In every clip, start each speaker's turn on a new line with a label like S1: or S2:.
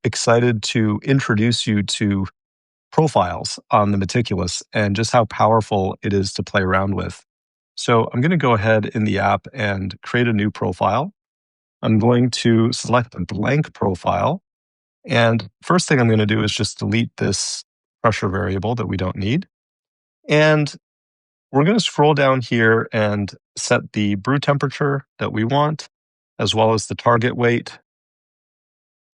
S1: excited to introduce you to profiles on the Meticulous and just how powerful it is to play around with. So I'm going to go ahead in the app and create a new profile. I'm going to select a blank profile. And first thing I'm going to do is just delete this pressure variable that we don't need. And we're going to scroll down here and set the brew temperature that we want, as well as the target weight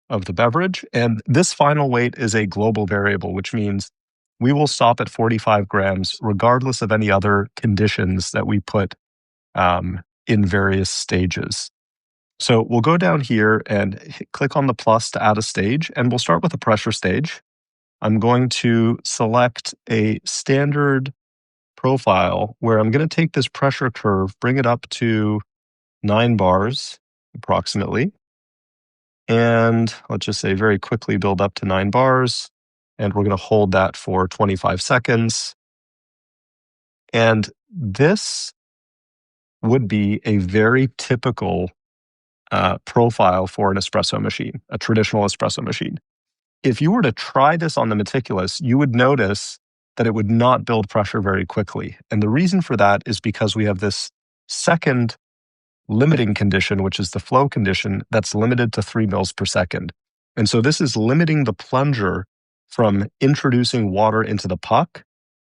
S1: of the beverage. And this final weight is a global variable, which means we will stop at 45 grams regardless of any other conditions that we put in various stages. So we'll go down here and click on the plus to add a stage, and we'll start with a pressure stage. I'm going to select a standard profile where I'm going to take this pressure curve, bring it up to 9 bars approximately. And let's just say very quickly build up to 9 bars. And we're going to hold that for 25 seconds. And this would be a very typical profile for an espresso machine, a traditional espresso machine. If you were to try this on the Meticulous, you would notice that it would not build pressure very quickly. And the reason for that is because we have this second limiting condition, which is the flow condition, that's limited to 3 mils per second. And so this is limiting the plunger from introducing water into the puck,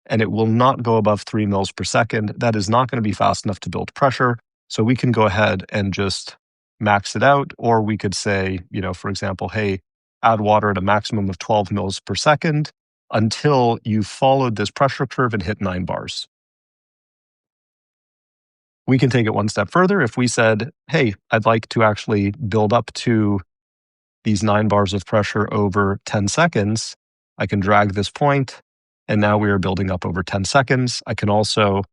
S1: and it will not go above 3 mils per second. That is not going to be fast enough to build pressure. So we can go ahead and just max it out, or we could say, for example, hey, add water at a maximum of 12 mils per second until you've followed this pressure curve and hit 9 bars. We can take it one step further. If we said, hey, I'd like to actually build up to these 9 bars of pressure over 10 seconds, I can drag this point, and now we are building up over 10 seconds. I can also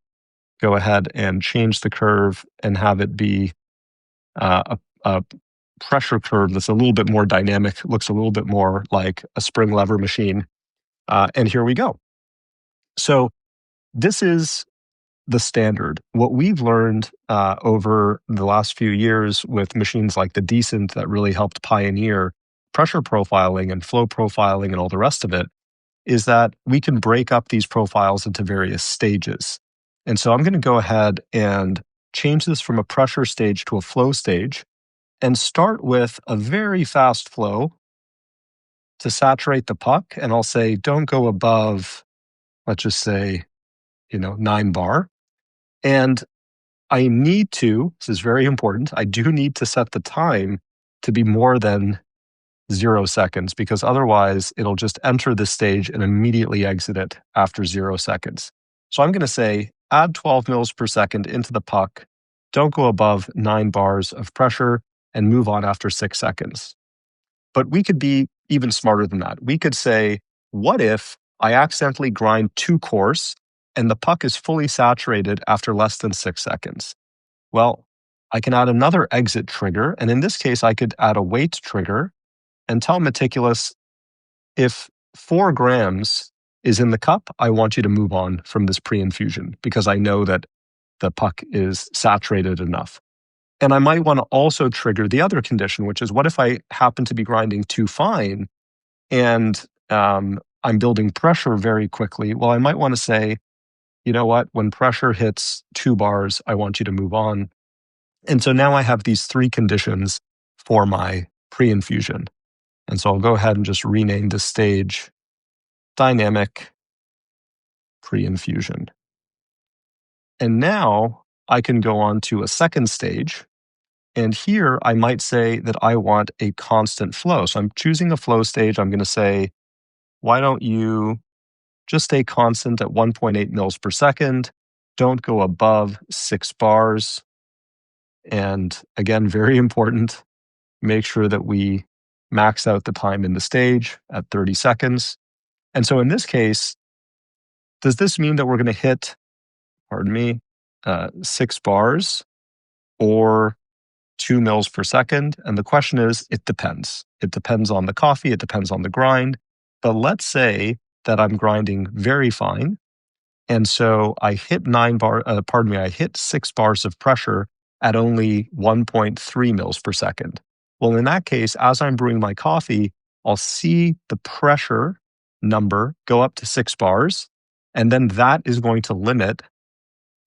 S1: go ahead and change the curve and have it be a pressure curve that's a little bit more dynamic, looks a little bit more like a spring lever machine. And here we go. So this is the standard. What we've learned over the last few years with machines like the Decent that really helped pioneer pressure profiling and flow profiling and all the rest of it is that we can break up these profiles into various stages. And so I'm going to go ahead and change this from a pressure stage to a flow stage and start with a very fast flow to saturate the puck. And I'll say, don't go above, let's just say, 9 bar. And I need to, this is very important, I do need to set the time to be more than 0 seconds, because otherwise it'll just enter the stage and immediately exit it after 0 seconds. So I'm going to say, add 12 mils per second into the puck, don't go above 9 bars of pressure, and move on after 6 seconds. But we could be even smarter than that. We could say, what if I accidentally grind too coarse and the puck is fully saturated after less than 6 seconds? Well, I can add another exit trigger. And in this case, I could add a weight trigger and tell Meticulous, if 4 grams is in the cup, I want you to move on from this pre-infusion because I know that the puck is saturated enough. And I might want to also trigger the other condition, which is what if I happen to be grinding too fine and I'm building pressure very quickly? Well, I might want to say, you know what, when pressure hits 2 bars, I want you to move on. And so now I have these 3 conditions for my pre-infusion. And so I'll go ahead and just rename this stage Dynamic Pre-infusion. And now I can go on to a second stage. And here I might say that I want a constant flow. So I'm choosing a flow stage. I'm going to say, why don't you just stay constant at 1.8 mils per second? Don't go above 6 bars. And again, very important, make sure that we max out the time in the stage at 30 seconds. And so in this case, does this mean that we're going to hit, 6 bars or 2 mils per second? And the question is, it depends. It depends on the coffee. It depends on the grind. But let's say that I'm grinding very fine. And so I hit I hit 6 bars of pressure at only 1.3 mils per second. Well, in that case, as I'm brewing my coffee, I'll see the pressure number go up to 6 bars, and then that is going to limit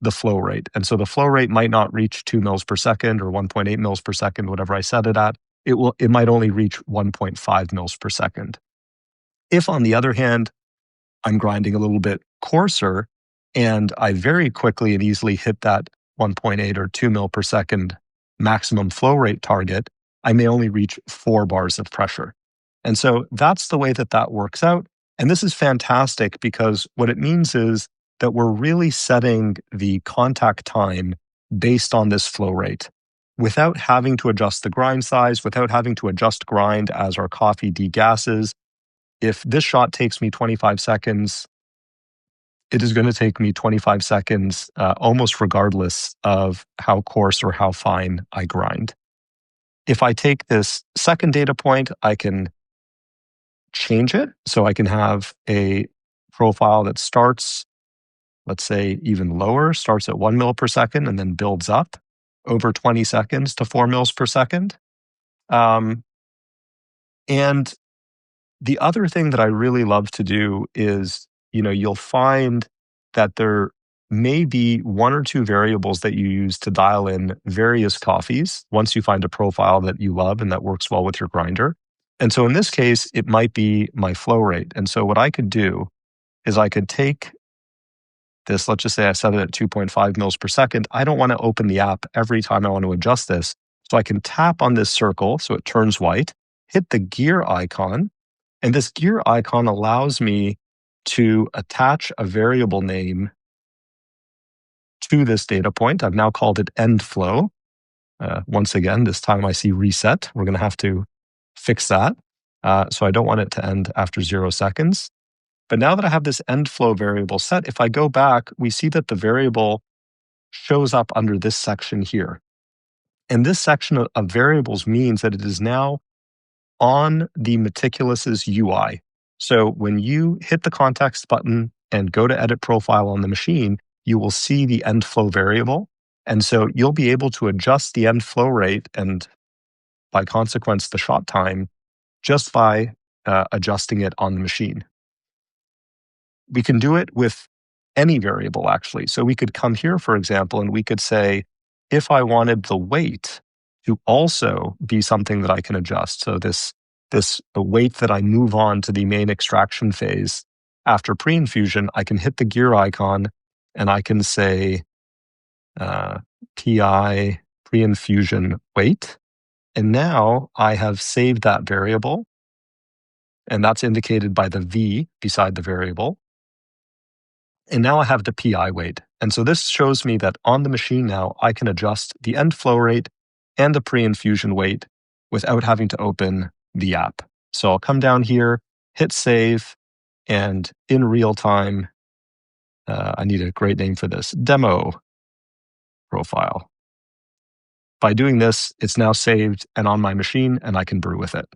S1: the flow rate. And so the flow rate might not reach 2 mils per second or 1.8 mils per second, whatever I set it at. It might only reach 1.5 mils per second. If, on the other hand, I'm grinding a little bit coarser and I very quickly and easily hit that 1.8 or 2 mil per second maximum flow rate target, I may only reach 4 bars of pressure. And so that's the way that that works out. And this is fantastic because what it means is that we're really setting the contact time based on this flow rate without having to adjust the grind size, without having to adjust grind as our coffee degasses. If this shot takes me 25 seconds, it is going to take me 25 seconds almost regardless of how coarse or how fine I grind. If I take this second data point, I can change it. So I can have a profile that starts, let's say, even lower, starts at 1 mil per second and then builds up over 20 seconds to 4 mils per second. And the other thing that I really love to do is, you'll find that there may be 1 or 2 variables that you use to dial in various coffees once you find a profile that you love and that works well with your grinder. And so in this case, it might be my flow rate. And so what I could do is I could take this, let's just say I set it at 2.5 mils per second. I don't want to open the app every time I want to adjust this. So I can tap on this circle so it turns white, hit the gear icon, and this gear icon allows me to attach a variable name to this data point. I've now called it end flow. Once again, this time I see reset. We're going to have to fix that. So I don't want it to end after 0 seconds. But now that I have this end flow variable set, if I go back, we see that the variable shows up under this section here. And this section of variables means that it is now on the Meticulous's UI. So when you hit the context button and go to edit profile on the machine, you will see the end flow variable. And so you'll be able to adjust the end flow rate and by consequence, the shot time just by adjusting it on the machine. We can do it with any variable actually. So we could come here, for example, and we could say, if I wanted the weight to also be something that I can adjust. So this weight that I move on to the main extraction phase after pre-infusion, I can hit the gear icon and I can say PI pre-infusion weight. And now I have saved that variable, and that's indicated by the V beside the variable. And now I have the PI weight. And so this shows me that on the machine now, I can adjust the end flow rate and the pre-infusion weight without having to open the app. So I'll come down here, hit save, and in real time, I need a great name for this, demo profile. By doing this, it's now saved and on my machine, and I can brew with it.